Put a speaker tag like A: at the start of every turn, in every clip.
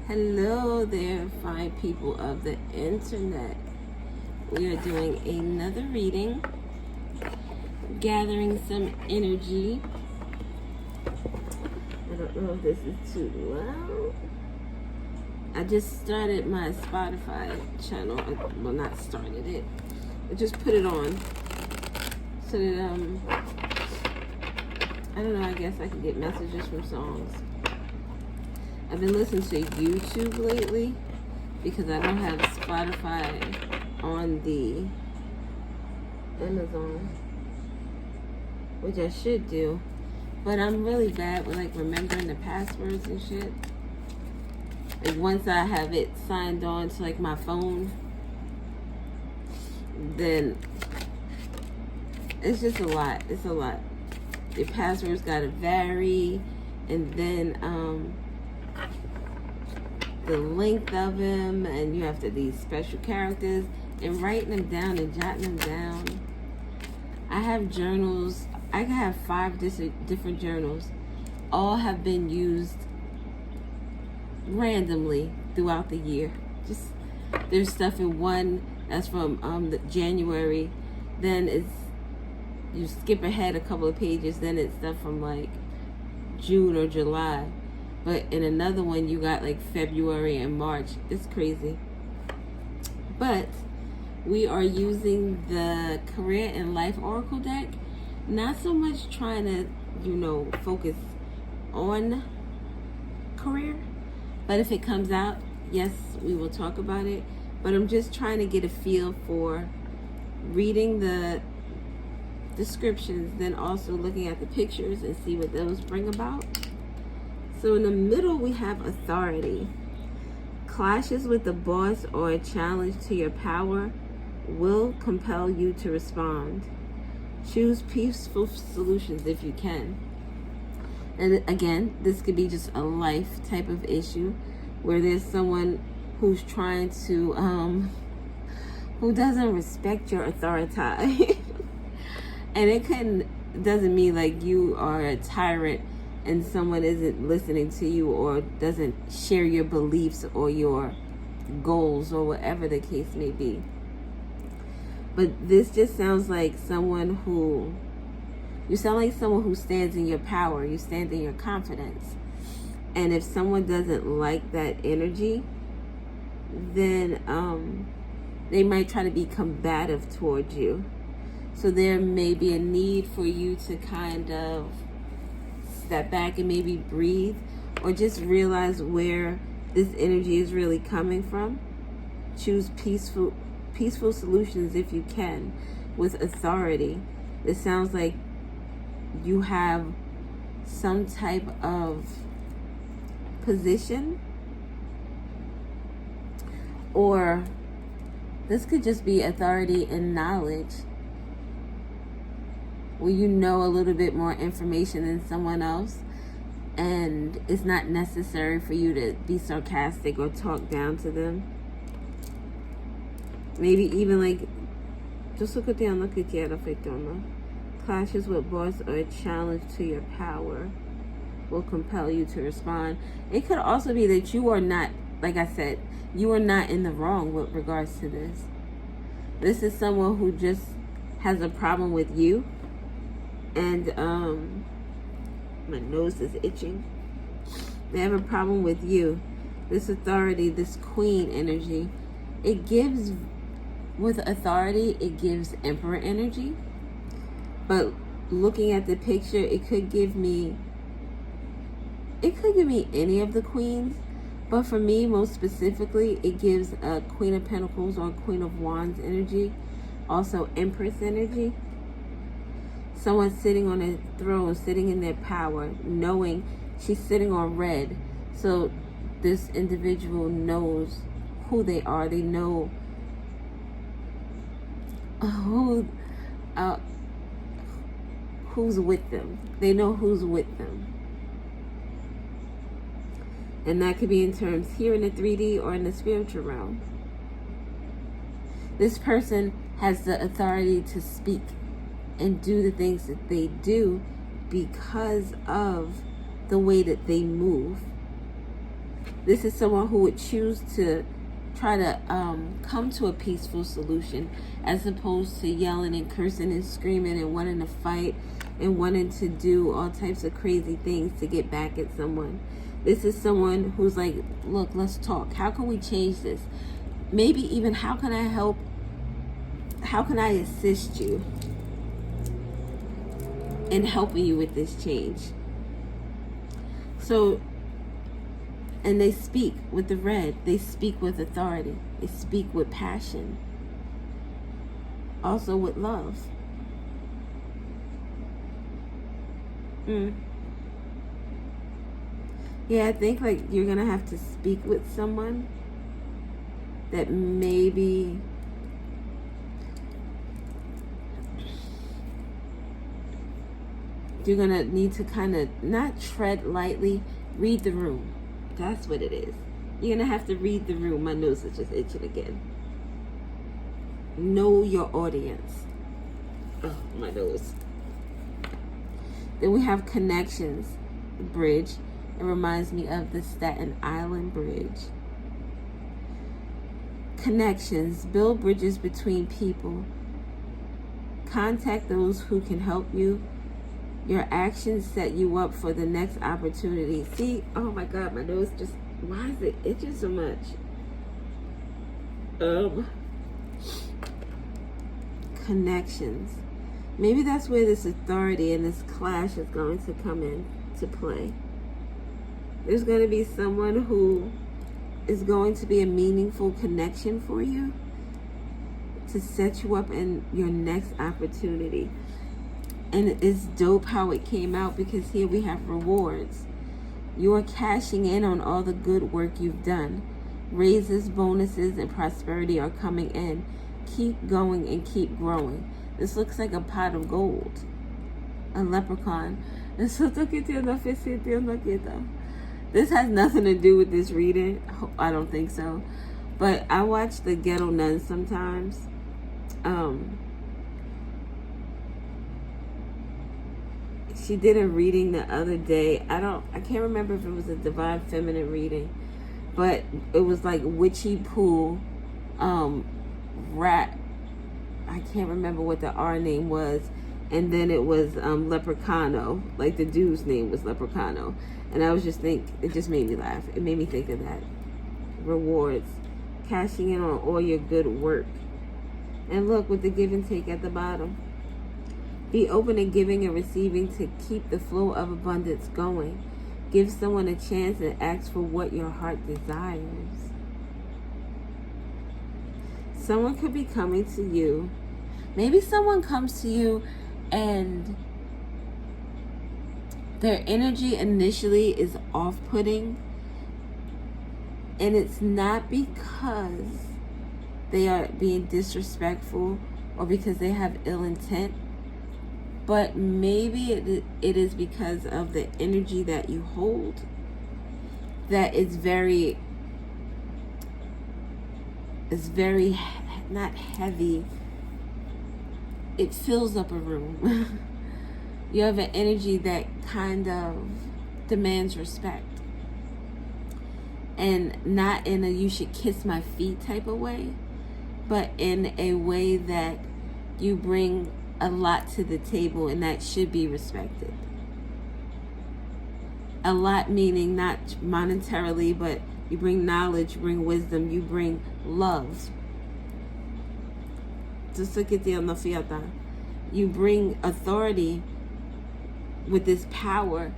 A: Hello there, fine people of the internet. We are doing another reading, gathering some energy. I don't know if this is too loud. I just started my Spotify channel. Well, not started it. I just put it on so that I don't know. I guess I could get messages from songs. I've been listening to YouTube lately because I don't have Spotify on the Amazon, which I should do, but I'm really bad with like remembering the passwords and shit. Like once I have it signed on to like my phone, then it's just a lot. It's a lot. The passwords gotta vary, and then the length of them, and you have to these special characters and writing them down and jotting them down. I have journals. I have 5 different journals. All have been used randomly throughout the year. Just there's stuff in one that's from January, then it's you skip ahead a couple of pages, then it's stuff from like June or July. But in another one, you got like February and March. It's crazy. But we are using the Career and Life Oracle deck. Not so much trying to, focus on career. But if it comes out, yes, we will talk about it. But I'm just trying to get a feel for reading the descriptions, then also looking at the pictures and see what those bring about. So in the middle, we have authority. Clashes with the boss or a challenge to your power will compel you to respond. Choose peaceful solutions if you can. And again, this could be just a life type of issue where there's someone who's trying to, who doesn't respect your authority. And it doesn't mean like you are a tyrant and someone isn't listening to you or doesn't share your beliefs or your goals or whatever the case may be. But this just sounds like you sound like someone who stands in your power, you stand in your confidence. And if someone doesn't like that energy, then they might try to be combative towards you. So there may be a need for you to kind of step back and maybe breathe, or just realize where this energy is really coming from. Choose peaceful solutions if you can with authority. It sounds like you have some type of position, or this could just be authority and knowledge, where you know a little bit more information than someone else, and it's not necessary for you to be sarcastic or talk down to them. Maybe even like, just look at the clashes with boss or a challenge to your power will compel you to respond. It could also be that you are not, like I said, you are not in the wrong with regards to this. This is someone who just has a problem with you. And my nose is itching. They have a problem with you. This authority, this queen energy, it gives, with authority, it gives emperor energy. But looking at the picture, it could give me any of the queens. But for me, most specifically, it gives a Queen of Pentacles or Queen of Wands energy. Also Empress energy. Someone sitting on a throne, sitting in their power, knowing she's sitting on red. So this individual knows who they are. They know who's with them. They know who's with them. And that could be in terms here in the 3D or in the spiritual realm. This person has the authority to speak and do the things that they do because of the way that they move. This is someone who would choose to try to come to a peaceful solution, as opposed to yelling and cursing and screaming and wanting to fight and wanting to do all types of crazy things to get back at someone. This is someone who's like, look, let's talk. How can we change this? Maybe even how can I help? How can I assist you in helping you with this change? So, and they speak with the red. They speak with authority. They speak with passion. Also with love. Yeah, I think like you're going to have to speak with someone that maybe you're going to need to kind of not tread lightly, read the room. That's what it is. You're going to have to read the room. My nose is just itching again. Know your audience. Oh, my nose. Then we have connections. The bridge. It reminds me of the Staten Island Bridge. Connections. Build bridges between people. Contact those who can help you. Your actions set you up for the next opportunity. See, oh my God, my nose just, why is it itching so much? Connections. Maybe that's where this authority and this clash is going to come in to play. There's going to be someone who is going to be a meaningful connection for you to set you up in your next opportunity. And it's dope how it came out, because here we have rewards. You're cashing in on all the good work you've done. Raises, bonuses, and prosperity are coming in. Keep going and keep growing. This looks like a pot of gold. A leprechaun. This has nothing to do with this reading. I don't think so. But I watch the Ghetto Nuns sometimes. She did a reading the other day. I can't remember if it was a Divine Feminine reading, but it was like witchy pool, rat. I can't remember what the R name was, and then it was Leprechauno. Like the dude's name was Leprechauno, and I was just it just made me laugh. It made me think of that. Rewards, cashing in on all your good work, and look with the give and take at the bottom. Be open in giving and receiving to keep the flow of abundance going. Give someone a chance and ask for what your heart desires. Someone could be coming to you. Maybe someone comes to you and their energy initially is off-putting. And it's not because they are being disrespectful or because they have ill intent. But maybe it is because of the energy that you hold, that it's very not heavy. It fills up a room. You have an energy that kind of demands respect. And not in a you should kiss my feet type of way, but in a way that you bring a lot to the table, and that should be respected. A lot meaning not monetarily, but you bring knowledge, you bring wisdom, you bring love. You bring authority with this power.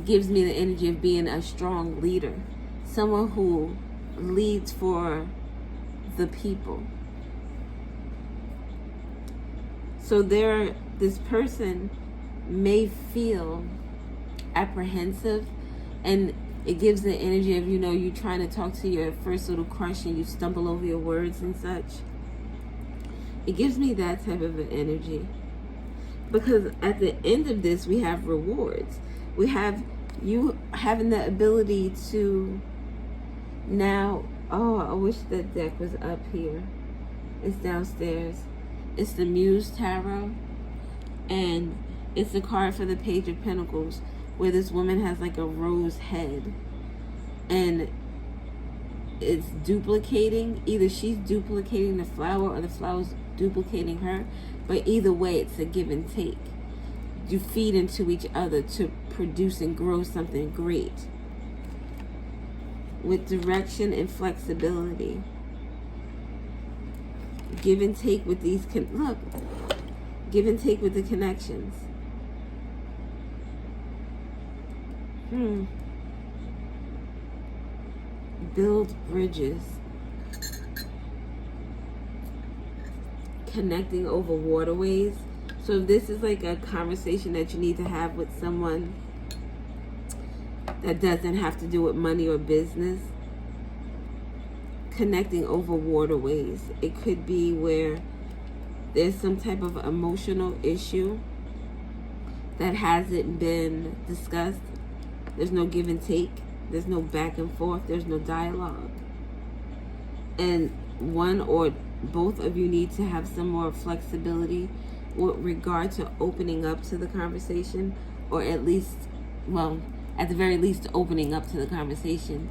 A: Gives me the energy of being a strong leader, someone who leads for the people. So this person may feel apprehensive, and it gives the energy of, you trying to talk to your first little crush and you stumble over your words and such. It gives me that type of an energy. Because at the end of this, we have rewards. We have you having the ability to now, I wish that deck was up here. It's downstairs. It's the Muse Tarot, and it's the card for the Page of Pentacles, where this woman has like a rose head, and it's duplicating. Either she's duplicating the flower or the flower's duplicating her. But either way, it's a give and take. You feed into each other to produce and grow something great. With direction and flexibility. Give and take with these, look, give and take with the connections. Build bridges. Connecting over waterways. So if this is like a conversation that you need to have with someone that doesn't have to do with money or business, connecting over waterways. It could be where there's some type of emotional issue that hasn't been discussed. There's no give and take. There's no back and forth. There's no dialogue. And one or both of you need to have some more flexibility with regard to opening up to the conversation, or at least, well, at the very least, opening up to the conversation.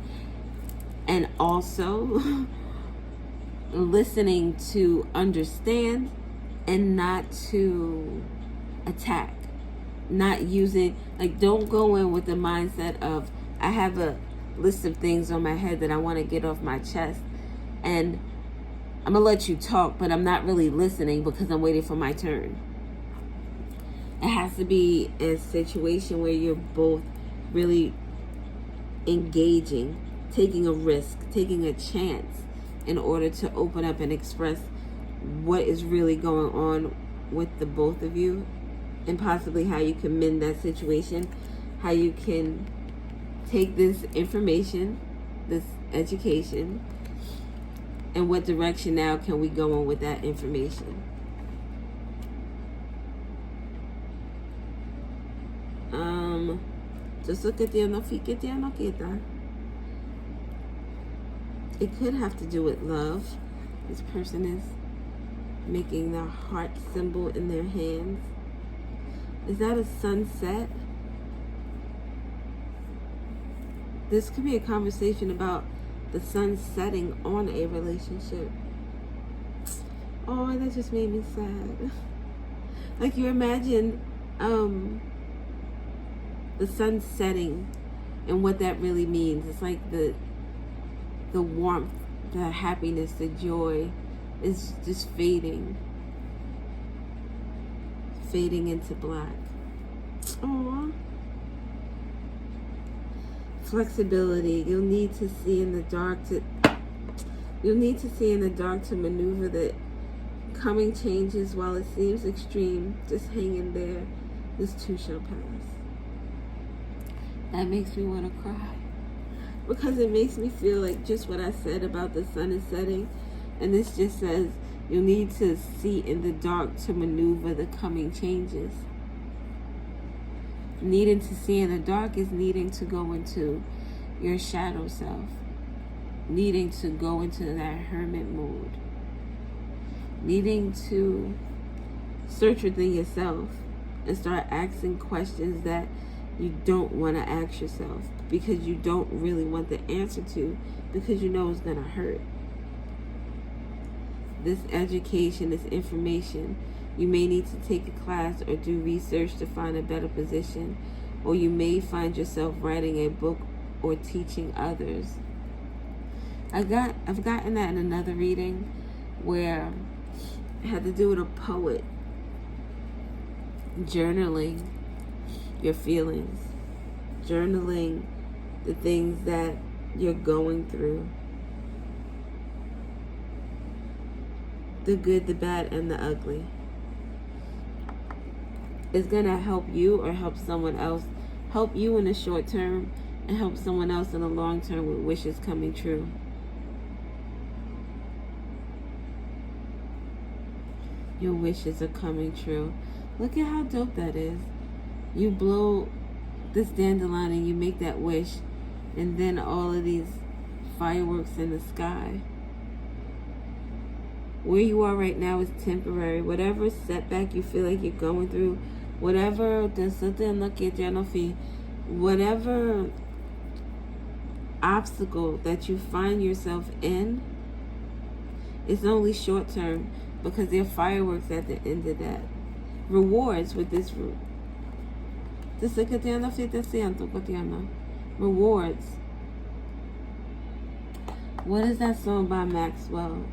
A: And also listening to understand and not to attack. Not using, like, don't go in with the mindset of, I have a list of things on my head that I want to get off my chest, and I'm going to let you talk, but I'm not really listening because I'm waiting for my turn. It has to be a situation where you're both really engaging, taking a risk, taking a chance in order to open up and express what is really going on with the both of you, and possibly how you can mend that situation, how you can take this information, this education, and what direction now can we go on with that information. Just look at the it could have to do with love. This person is making their heart symbol in their hands. Is that a sunset? This could be a conversation about the sun setting on a relationship. Oh, that just made me sad. Like, you imagine the sun setting and what that really means. It's like the warmth, the happiness, the joy is just fading into black. Aww. Flexibility. You'll need to see in the dark to maneuver the coming changes. While it seems extreme, just hang in there. This too shall pass. That makes me want to cry, because it makes me feel like just what I said about the sun is setting. And this just says you'll need to see in the dark to maneuver the coming changes. Needing to see in the dark is needing to go into your shadow self. Needing to go into that hermit mode. Needing to search within yourself and start asking questions that you don't want to ask yourself, because you don't really want the answer to, because you know it's going to hurt. This education, this information, you may need to take a class or do research to find a better position, or you may find yourself writing a book or teaching others. I've gotten that in another reading where it had to do with a poet journaling your feelings, journaling the things that you're going through, the good, the bad, and the ugly. It's gonna help you or help someone else, help you in the short term and help someone else in the long term with wishes coming true. Your wishes are coming true. Look at how dope that is. You blow this dandelion and you make that wish, and then all of these fireworks in the sky. Where you are right now is temporary. Whatever setback you feel like you're going through, whatever obstacle that you find yourself in is only short term, because there are fireworks at the end of that. Rewards with this root. Rewards. What is that song by Maxwell?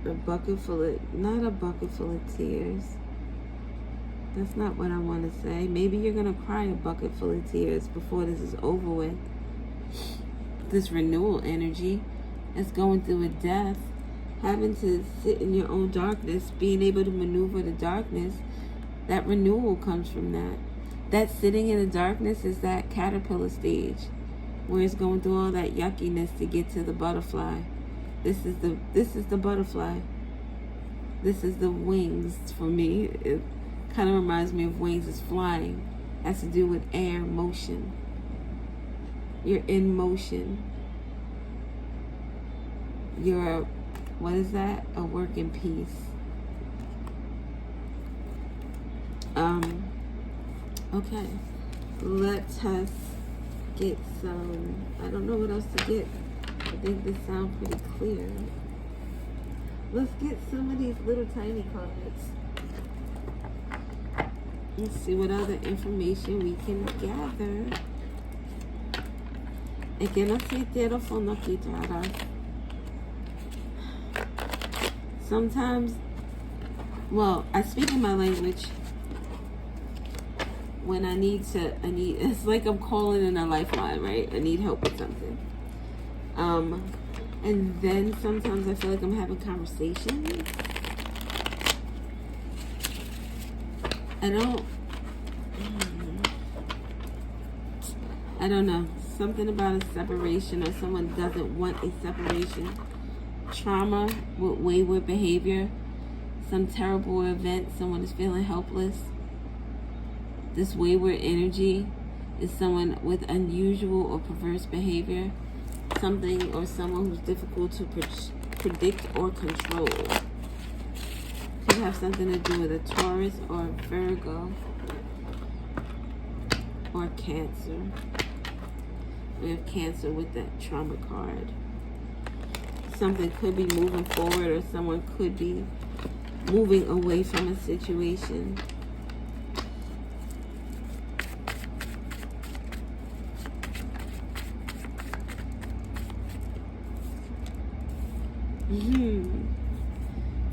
A: Not a bucket full of tears. That's not what I want to say. Maybe you're going to cry a bucket full of tears before this is over with. This renewal energy is going through a death, having to sit in your own darkness, being able to maneuver the darkness. That renewal comes from that. That sitting in the darkness is that caterpillar stage, where it's going through all that yuckiness to get to the butterfly. This is the butterfly. This is the wings for me. It kind of reminds me of wings. It's flying. It has to do with air, motion. You're in motion. You're, what is that? A work in peace. Okay. Let us get some, I don't know what else to get. I think this sounds pretty clear. Let's get some of these little tiny cards. Let's see what other information we can gather. E que no se teléfono quitará. Sometimes, well, I speak in my language when I need, it's like I'm calling in a lifeline, right? I need help with something. And then sometimes I feel like I'm having conversations. I don't know. Something about a separation, or someone doesn't want a separation. Trauma with wayward behavior. Some terrible event. Someone is feeling helpless. This wayward energy is someone with unusual or perverse behavior. Something or someone who's difficult to predict or control. Could have something to do with a Taurus or a Virgo or Cancer. We have Cancer with that trauma card. Something could be moving forward, or someone could be moving away from a situation.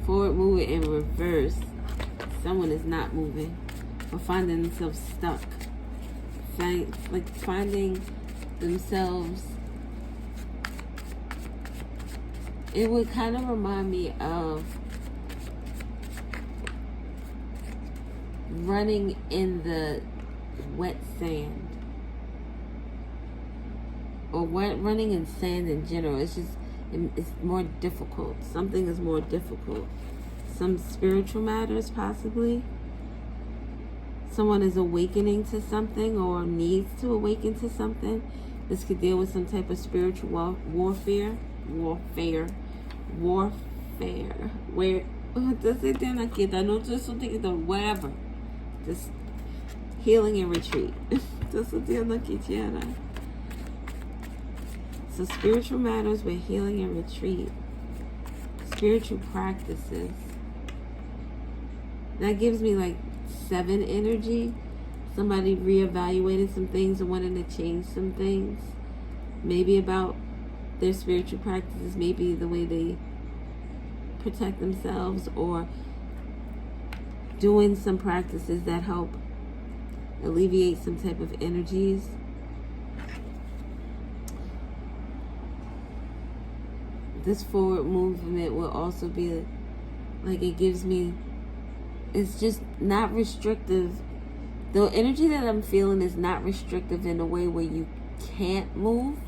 A: Forward moving in reverse. Someone is not moving, or finding themselves stuck. Finding themselves. It would kind of remind me of running in the wet sand, or running in sand in general. It's more difficult. Something is more difficult. Some spiritual matters, possibly. Someone is awakening to something, or needs to awaken to something. This could deal with some type of spiritual warfare. Where does it then no just something the whatever. Just healing and retreat. So spiritual matters with healing and retreat. Spiritual practices. That gives me like 7 energy. Somebody reevaluated some things and wanted to change some things. Maybe about their spiritual practices, maybe the way they protect themselves, or doing some practices that help alleviate some type of energies. This forward movement will also be like, it gives me, it's just not restrictive. The energy that I'm feeling is not restrictive in a way where you can't move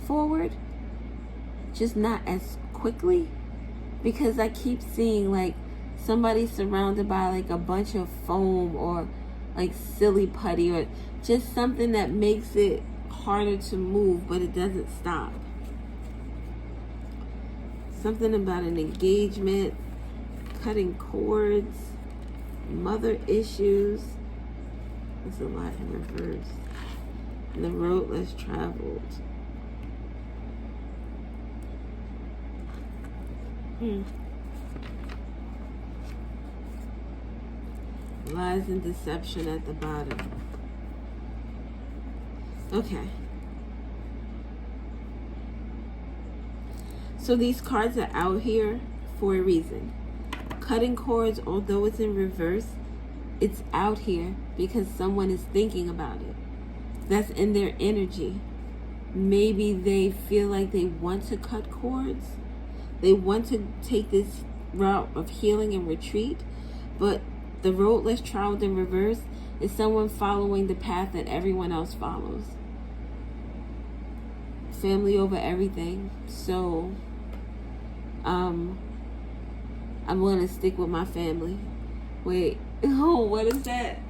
A: forward, just not as quickly, because I keep seeing like somebody surrounded by like a bunch of foam, or like silly putty, or just something that makes it harder to move, but it doesn't stop. Something about an engagement, cutting cords, mother issues. There's a lot in reverse. The road less traveled. Lies and deception at the bottom. Okay. So these cards are out here for a reason. Cutting cords, although it's in reverse, it's out here because someone is thinking about it. That's in their energy. Maybe they feel like they want to cut cords. They want to take this route of healing and retreat, but the road less traveled in reverse is someone following the path that everyone else follows. Family over everything. So, I'm going to stick with my family. Wait, oh, what is that?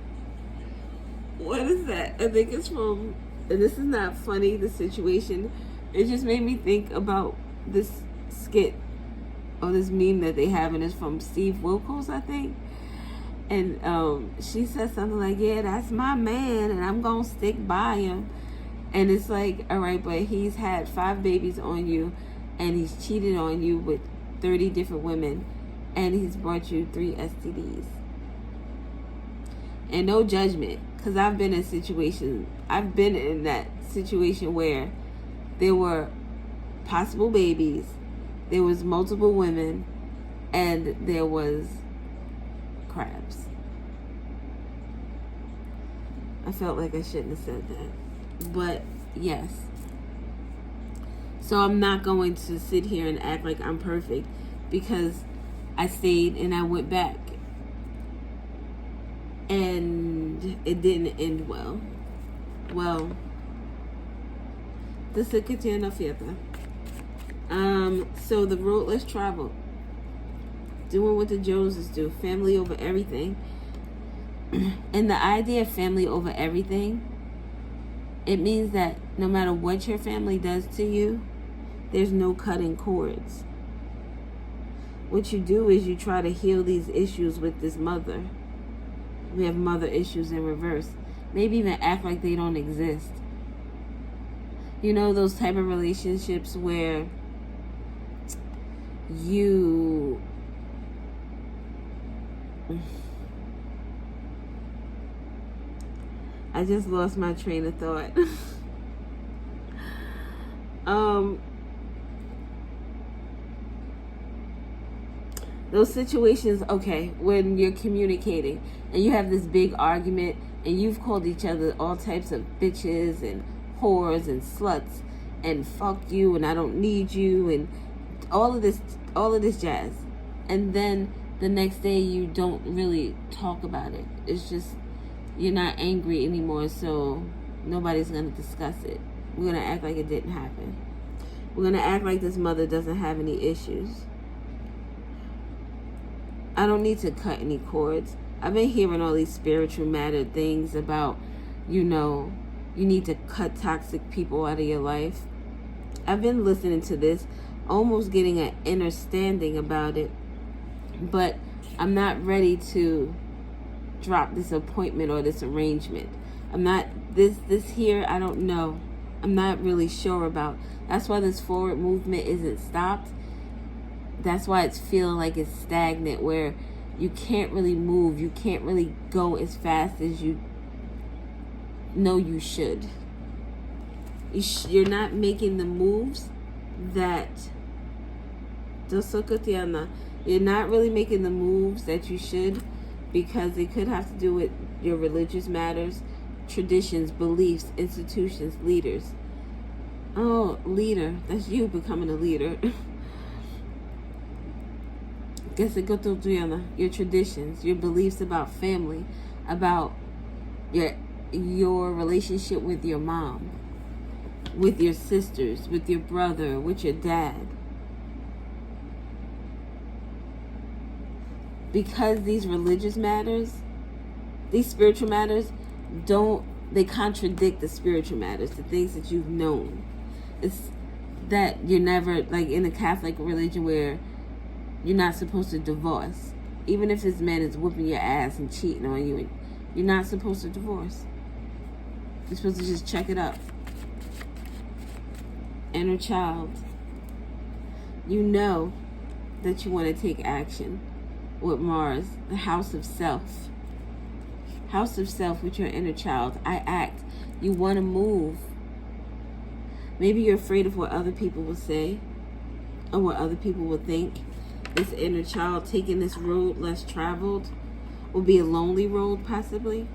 A: What is that? I think it's from, and this is not funny, the situation. It just made me think about this skit or this meme that they have, and it's from Steve Wilkos, I think. And she said something like, yeah, that's my man, and I'm going to stick by him. And it's like, all right, but he's had 5 babies on you, and he's cheated on you with 30 different women, and he's brought you 3 STDs. And no judgment, because I've been in that situation where there were possible babies, there was multiple women, and there was crabs. I felt like I shouldn't have said that, but yes. So I'm not going to sit here and act like I'm perfect, because I stayed and I went back, and it didn't end well. Well, the Secretariat Fiesta. So the road less traveled. Doing what the Joneses do. Family over everything. And the idea of family over everything, it means that no matter what your family does to you, there's no cutting cords. What you do is you try to heal these issues with this mother. We have mother issues in reverse. Maybe even act like they don't exist. You know, those type of relationships where you I just lost my train of thought. Those situations, okay, when you're communicating and you have this big argument and you've called each other all types of bitches and whores and sluts and fuck you and I don't need you and all of this jazz, and then the next day you don't really talk about it. It's just, you're not angry anymore, so nobody's going to discuss it. We're going to act like it didn't happen. We're going to act like this mother doesn't have any issues. I don't need to cut any cords. I've been hearing all these spiritual matter things about, you know, you need to cut toxic people out of your life. I've been listening to this, almost getting an understanding about it, but I'm not ready to drop this appointment or this arrangement. I'm not, this here, I don't know. I'm not really sure about. That's why this forward movement isn't stopped. That's why it's feeling like it's stagnant, where you can't really move. You can't really go as fast as you know you should. You're not making the moves that you're not really making the moves that you should, because it could have to do with your religious matters, traditions, beliefs, institutions, leaders. Oh, leader. That's you becoming a leader. Your traditions, your beliefs about family, about your relationship with your mom, with your sisters, with your brother, with your dad. Because these religious matters, these spiritual matters, they contradict the spiritual matters, the things that you've known. It's that you're never, like in the Catholic religion, where you're not supposed to divorce. Even if this man is whooping your ass and cheating on you, and You're not supposed to divorce. You're supposed to just check it up. Inner child. You know that you want to take action with Mars, the house of self. House of self with your inner child. I act. You want to move. Maybe you're afraid of what other people will say or what other people will think. This inner child taking this road less traveled will be a lonely road, possibly.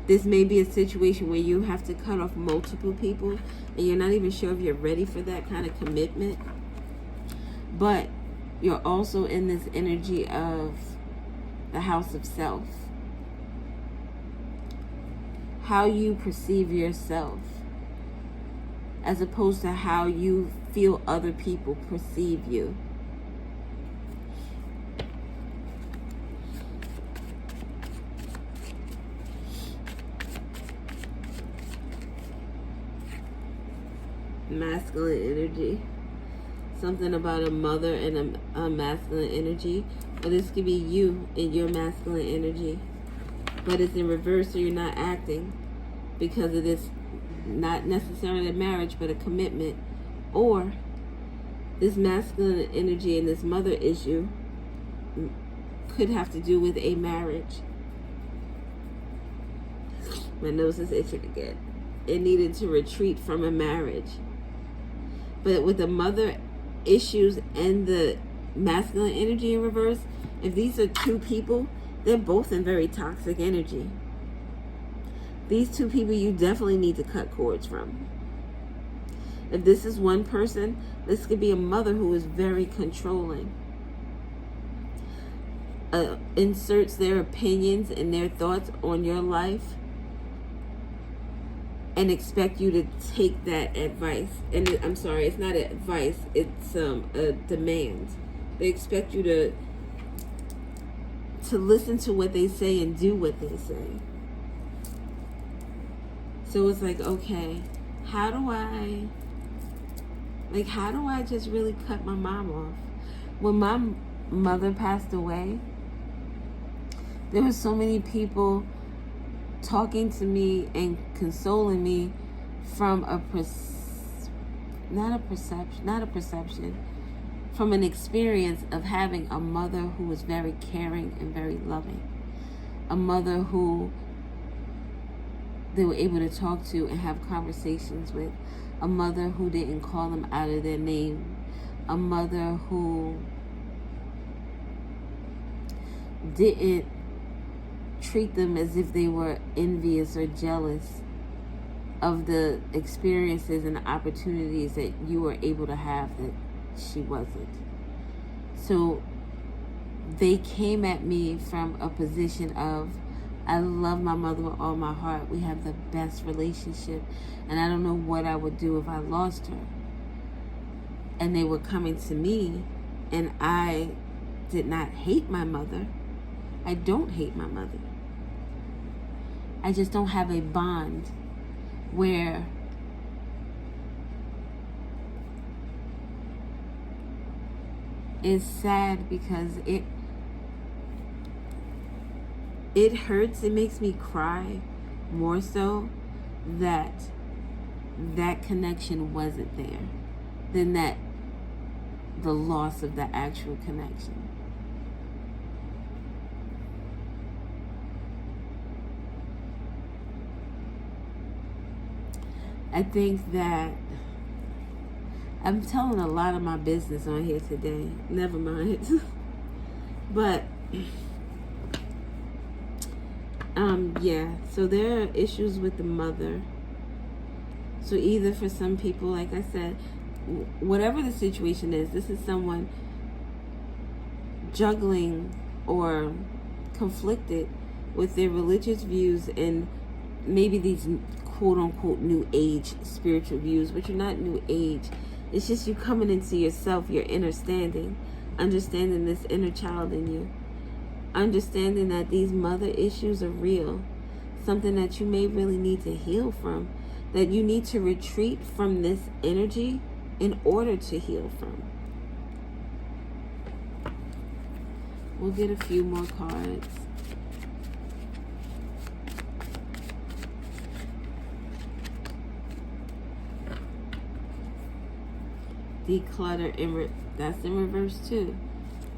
A: This may be a situation where you have to cut off multiple people and you're not even sure if you're ready for that kind of commitment. But you're also in this energy of the house of self. How you perceive yourself as opposed to how you feel other people perceive you. Masculine energy. Something about a mother and a masculine energy. Or this could be you and your masculine energy. But it's in reverse, so you're not acting because of this, not necessarily a marriage, but a commitment. Or this masculine energy and this mother issue could have to do with a marriage. My nose is itching again. It needed to retreat from a marriage. But with the mother issues and the masculine energy in reverse, if these are two people, they're both in very toxic energy. These two people you definitely need to cut cords from. If this is one person, this could be a mother who is very controlling. Inserts their opinions and their thoughts on your life and expect you to take that advice. And I'm sorry, it's not advice, it's a demand. They expect you to listen to what they say and do what they say. So it's like, okay, how do I just really cut my mom off? When my mother passed away, there were so many people talking to me and consoling me from from an experience of having a mother who was very caring and very loving. A mother who they were able to talk to and have conversations with. A mother who didn't call them out of their name. A mother who didn't treat them as if they were envious or jealous of the experiences and the opportunities that you were able to have that she wasn't. So they came at me from a position of, I love my mother with all my heart. We have the best relationship. And I don't know what I would do if I lost her. And they were coming to me, and I did not hate my mother. I don't hate my mother. I just don't have a bond where it's sad because it hurts. It makes me cry more so that connection wasn't there than that the loss of the actual connection. I think that I'm telling a lot of my business on here today. Never mind. But yeah, so there are issues with the mother. So either for some people, like I said, whatever the situation is, this is someone juggling or conflicted with their religious views and maybe these quote-unquote new age spiritual views, which are not new age. It's just you coming into yourself, your understanding this inner child in you, understanding that these mother issues are real, something that you may really need to heal from, that you need to retreat from this energy in order to heal from. We'll get a few more cards. Declutter, that's in reverse too.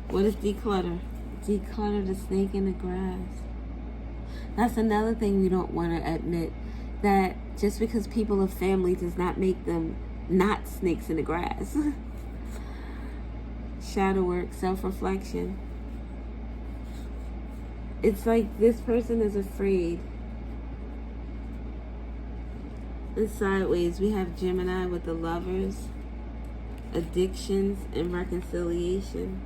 A: What is declutter? Declutter the snake in the grass. That's another thing we don't want to admit, that just because people are family does not make them not snakes in the grass. Shadow work, self-reflection. It's like this person is afraid. And sideways, we have Gemini with the Lovers, addictions, and reconciliation.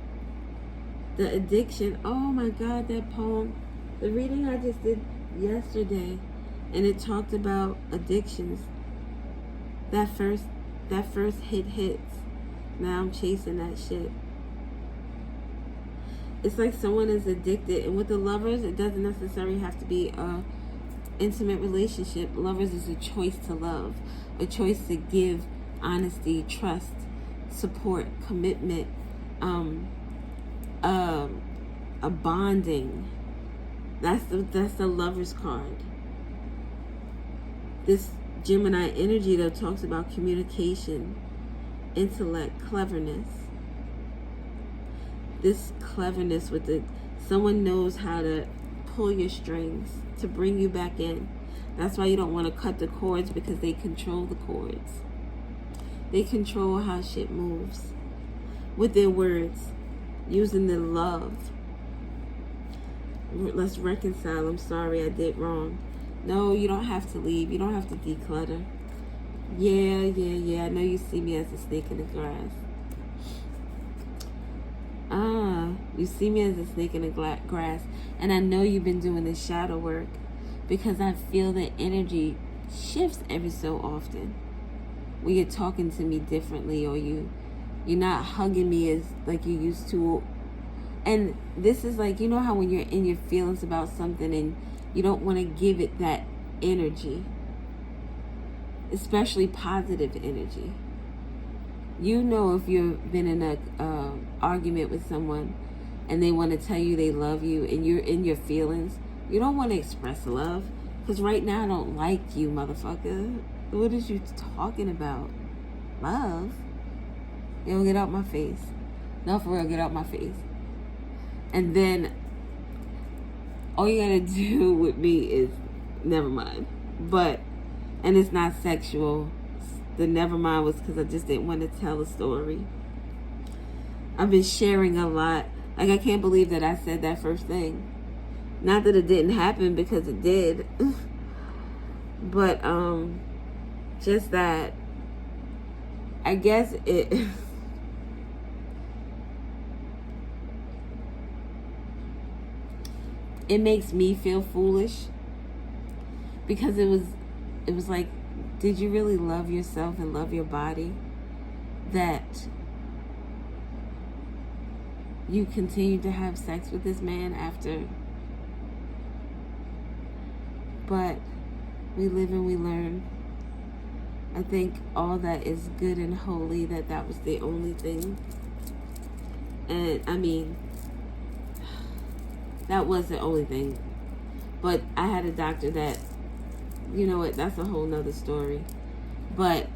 A: The addiction, oh my God, that poem, the reading I just did yesterday, and it talked about addictions. That first hit hits. Now I'm chasing that shit. It's like someone is addicted, and with the Lovers, it doesn't necessarily have to be a intimate relationship. Lovers is a choice to love, a choice to give honesty, trust, support, commitment, a bonding. That's the Lovers card. This Gemini energy though talks about communication, intellect, cleverness. This cleverness with someone knows how to pull your strings to bring you back in. That's why you don't want to cut the cords, because they control the cords. They control how shit moves with their words, using their love. Let's reconcile. I'm sorry I did wrong. No, you don't have to leave. You don't have to declutter. Yeah. I know you see me as a snake in the grass. You see me as a snake in the grass. And I know you've been doing this shadow work, because I feel the energy shifts every so often. When you're talking to me differently, or you're not hugging me as like you used to. And this is like, you know how when you're in your feelings about something and you don't want to give it that energy, especially positive energy. You know, if you've been in a argument with someone and they want to tell you they love you and you're in your feelings, you don't want to express love, because right now I don't like you, motherfucker. What is you talking about? Love? Yo, get out my face. No, for real, get out my face. And then all you gotta do with me is never mind. And it's not sexual. The never mind was because I just didn't want to tell a story. I've been sharing a lot. Like, I can't believe that I said that first thing. Not that it didn't happen, because it did. But just that, I guess it it makes me feel foolish, because it was like, did you really love yourself and love your body that you continue to have sex with this man after? But we live and we learn. I think all that is good and holy, that was the only thing. And I mean, that was the only thing. But I had a doctor that, you know what, that's a whole nother story. But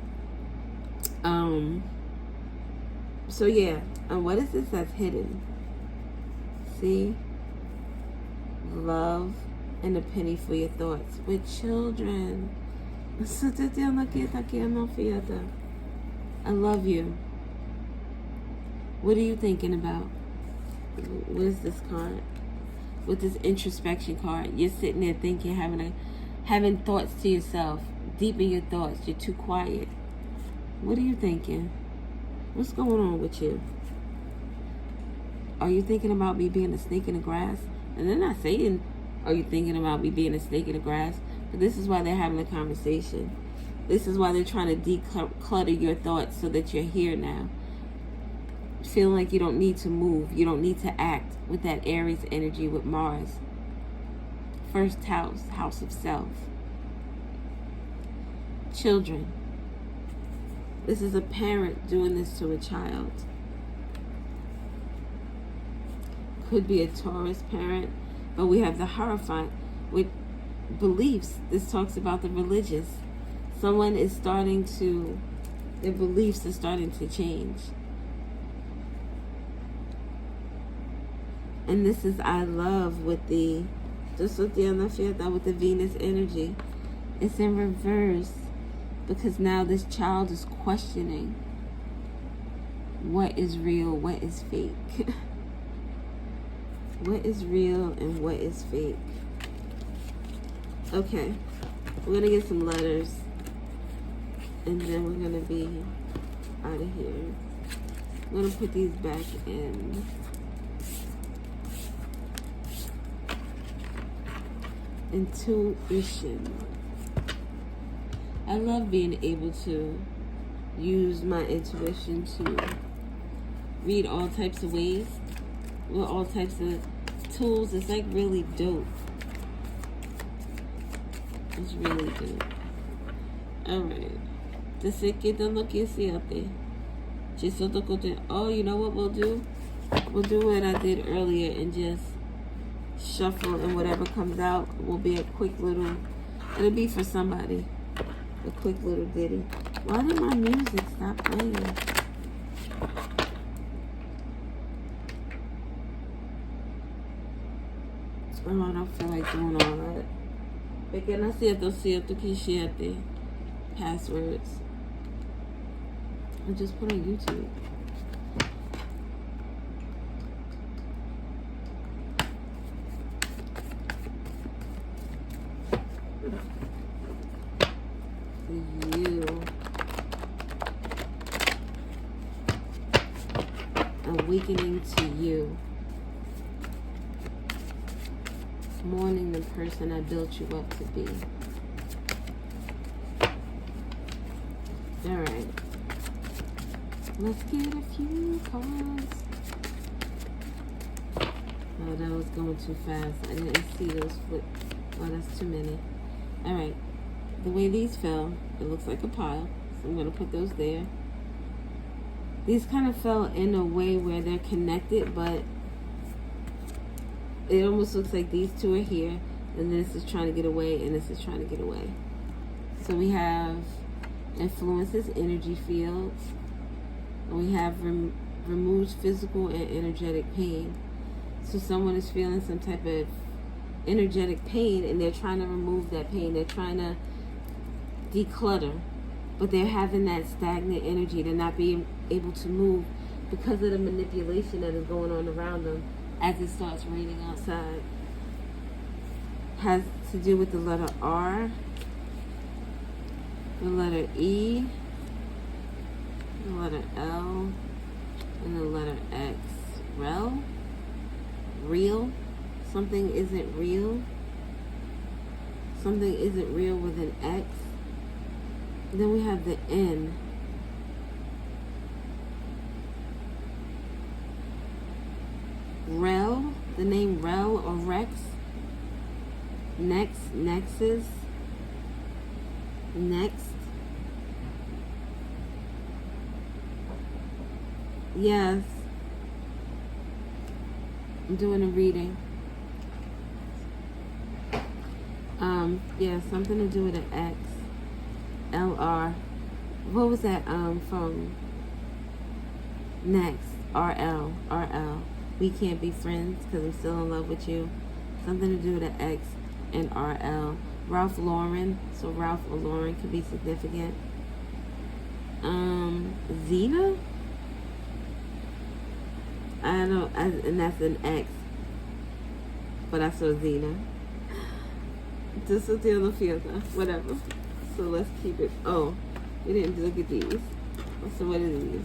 A: so yeah, what is this that's hidden? See? Love and a penny for your thoughts with children. I love you. What are you thinking about? What is this card? With this introspection card, you're sitting there thinking, having thoughts to yourself, deep in your thoughts. You're too quiet. What are you thinking? What's going on with you? Are you thinking about me being a snake in the grass? And they're not saying, are you thinking about me being a snake in the grass? But this is why they're having a conversation. This is why they're trying to declutter your thoughts, so that you're here now. Feeling like you don't need to move. You don't need to act, with that Aries energy with Mars. First house, house of self. Children. This is a parent doing this to a child. Could be a Taurus parent, but we have the Hierophant with beliefs. This talks about the religious. Someone is starting to Their beliefs are starting to change. And this is I love with the with the Venus energy. It's in reverse because now this child is questioning what is real, what is fake. What is real and what is fake. Okay, we're gonna get some letters and then we're gonna be out of here. I'm gonna put these back in. Intuition. I love being able to use my intuition to read all types of ways with all types of tools. It's like really dope. It's really dope. Alright. Oh, you know what we'll do? We'll do what I did earlier and just shuffle, and whatever comes out will be a quick little, it'll be for somebody. A quick little ditty. Why did my music stop playing? Oh, I don't feel like doing all that. Pequeña cierto que siete passwords. I just put on YouTube. You. Awakening to you. Mourning the person I built you up to be. Alright. Let's get a few cards. Oh, that was going too fast. I didn't see those foot. Oh, that's too many. Alright. The way these fell, it looks like a pile. So I'm going to put those there. These kind of fell in a way where they're connected, but it almost looks like these two are here, and this is trying to get away, and this is trying to get away. So we have influences, energy fields, and we have removes physical and energetic pain. So someone is feeling some type of energetic pain, and they're trying to remove that pain. They're trying to declutter, but they're having that stagnant energy. They're not being able to move because of the manipulation that is going on around them as it starts raining outside. Has to do with the letter R, the letter E, the letter L, and the letter X. Real. Something isn't real. Something isn't real with an X. And then we have the N. Rel, the name Rel or Rex. Nexus. Next. Yes. I'm doing a reading. Yeah, something to do with an X. LR. What was that from? Next. RL. We can't be friends because I'm still in love with you. Something to do with an X and RL. Ralph Lauren. So Ralph or Lauren could be significant. Xena? I don't know. And that's an X. But I saw Xena. Just a deal of fiesta. Whatever. So let's keep it. Oh, we didn't look at these. So what are these?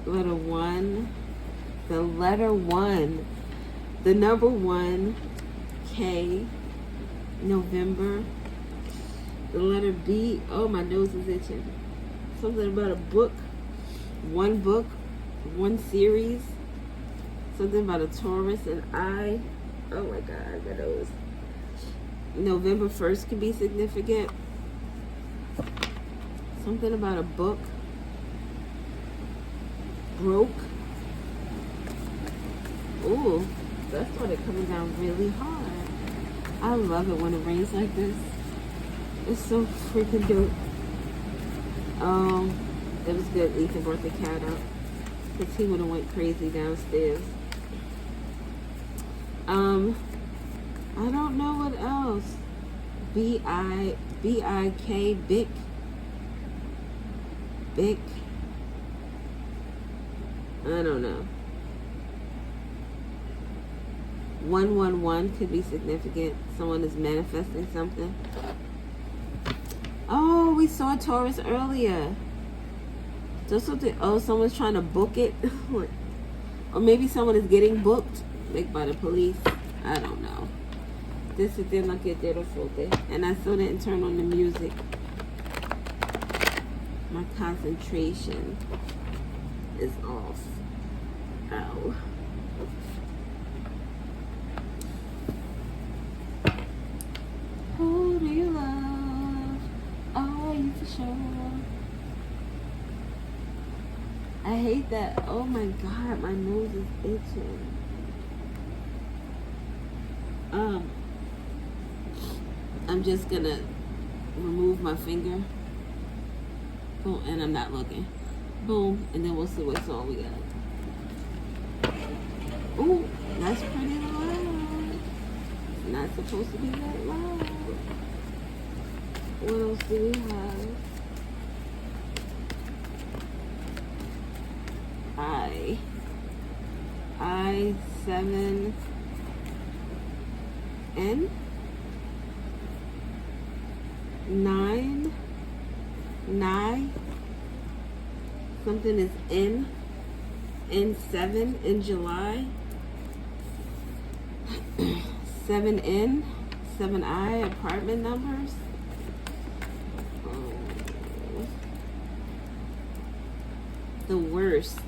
A: Letter 1. The letter 1. The number 1. K. November. The letter B. Oh, my nose is itching. Something about a book. One book. One series. Something about a Taurus and I. Oh my God, my nose. November 1st can be significant. Something about a book. Broke. Ooh, that's when it coming down really hard. I love it when it rains like this. It's so freaking dope. Oh, it was good. Ethan brought the cat up because he would have went crazy downstairs. I don't know what else. B-I-K, Bic. Bic. I don't know. 111 could be significant. Someone is manifesting something. Oh, we saw Taurus earlier. Just something. Oh, someone's trying to book it. Or maybe someone is getting booked, like by the police. I don't know. This is like a beautiful day. And I still didn't turn on the music. My concentration is off. Ow. Who do you love? Are you for sure? I hate that. Oh my God, my nose is itching. I'm just gonna remove my finger. Boom, and I'm not looking. Boom, and then we'll see what song we got. Ooh, that's pretty loud. Not supposed to be that loud. What else do we have? I7N 9 something is N7 in July. 7N 7I apartment numbers. The worst.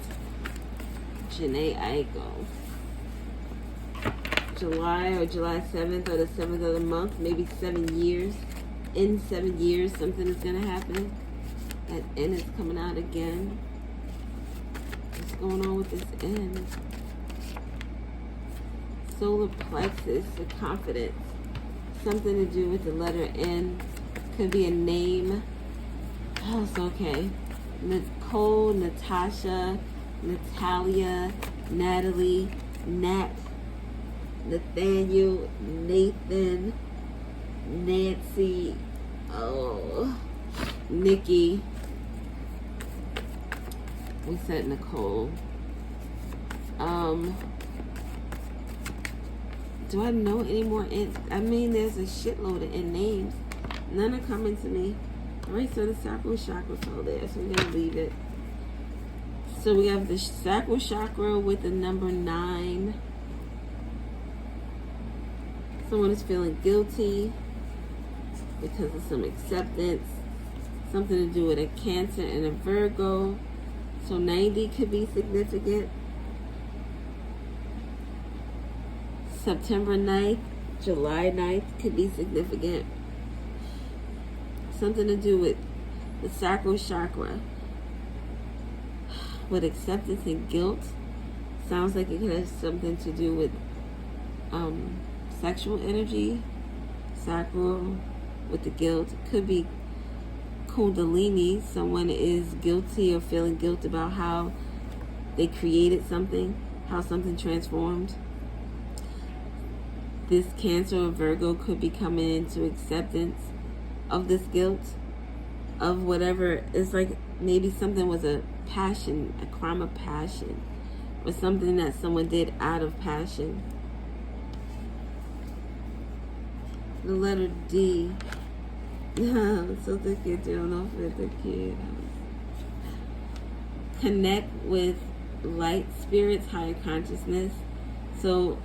A: Janae Aiko. July or July 7th or the 7th of the month, maybe 7 years. In 7 years, something is going to happen. That N is coming out again. What's going on with this N? Solar plexus, the confidence. Something to do with the letter N. Could be a name. Oh, it's okay. Nicole, Natasha, Natalia, Natalie, Nat, Nathaniel, Nathan, Nancy, oh, Nikki. We said Nicole. Do I know any more N's? I mean, there's a shitload of N names. None are coming to me. Alright, so the sacral chakra fell there, so we're going to leave it. So we have the sacral chakra with the number 9. Someone is feeling guilty because of some acceptance. Something to do with a Cancer and a Virgo. So 90 could be significant. September 9th, July 9th could be significant. Something to do with the sacral chakra. With acceptance and guilt. Sounds like it could have something to do with sexual energy. Sacral with the guilt. Could be Kundalini. Someone is guilty or feeling guilt about how they created something. How something transformed. This Cancer or Virgo could be coming into acceptance of this guilt, of whatever. It's like maybe something was a passion, a crime of passion, or something that someone did out of passion. The letter D. So the kid, you don't know if it's a kid. Connect with light spirits, higher consciousness. So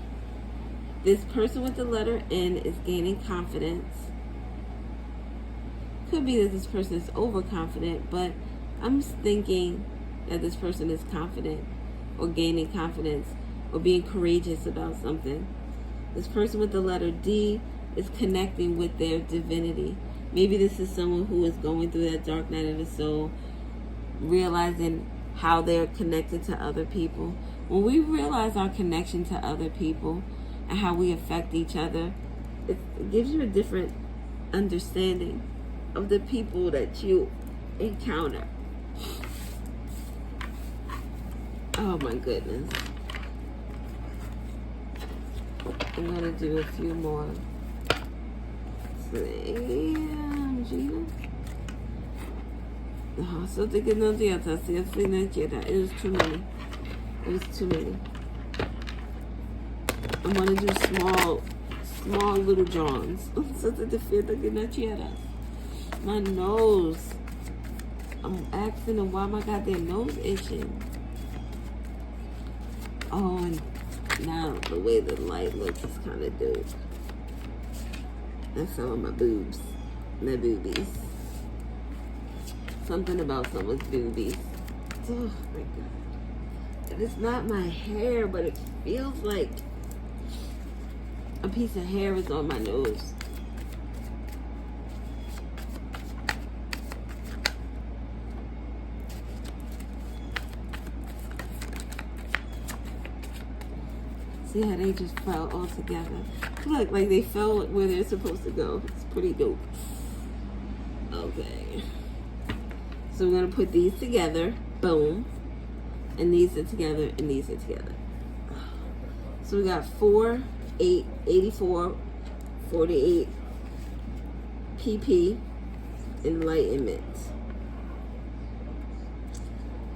A: this person with the letter N is gaining confidence. Could be that this person is overconfident, but I'm just thinking that this person is confident or gaining confidence or being courageous about something. This person with the letter D is connecting with their divinity. Maybe this is someone who is going through that dark night of the soul, realizing how they're connected to other people. When we realize our connection to other people and how we affect each other, it gives you a different understanding of the people that you encounter. Oh my goodness. I'm gonna do a few more. Slam, Gina. So thinking of the other, see if they didn't get that. It was too many. It was too many. I'm gonna do small little Johns. So that the fear that not get my nose. I'm asking them why my goddamn nose itching. Oh, and now the way the light looks is kind of dope. That's some of my boobs. My boobies. Something about someone's boobies. Oh my god. And it's not my hair, but it feels like a piece of hair is on my nose. See how they just fell all together. Look, like they fell where they're supposed to go. It's pretty dope. Okay. So we're going to put these together. Boom. And these are together, and these are together. So we got 4, 8, 84, 48, PP, enlightenment.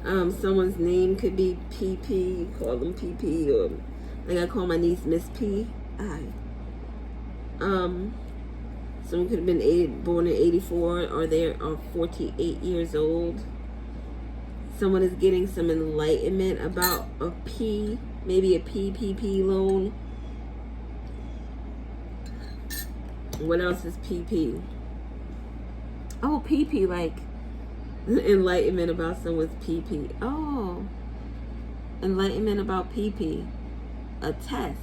A: Someone's name could be PP. You call them PP, or like I call my niece Miss P. Someone could have been born in 84, or they are 48 years old. Someone is getting some enlightenment about a P, maybe a PPP loan. What else is PP? Oh, PP, like enlightenment about someone's PP. Oh, enlightenment about PP. A test.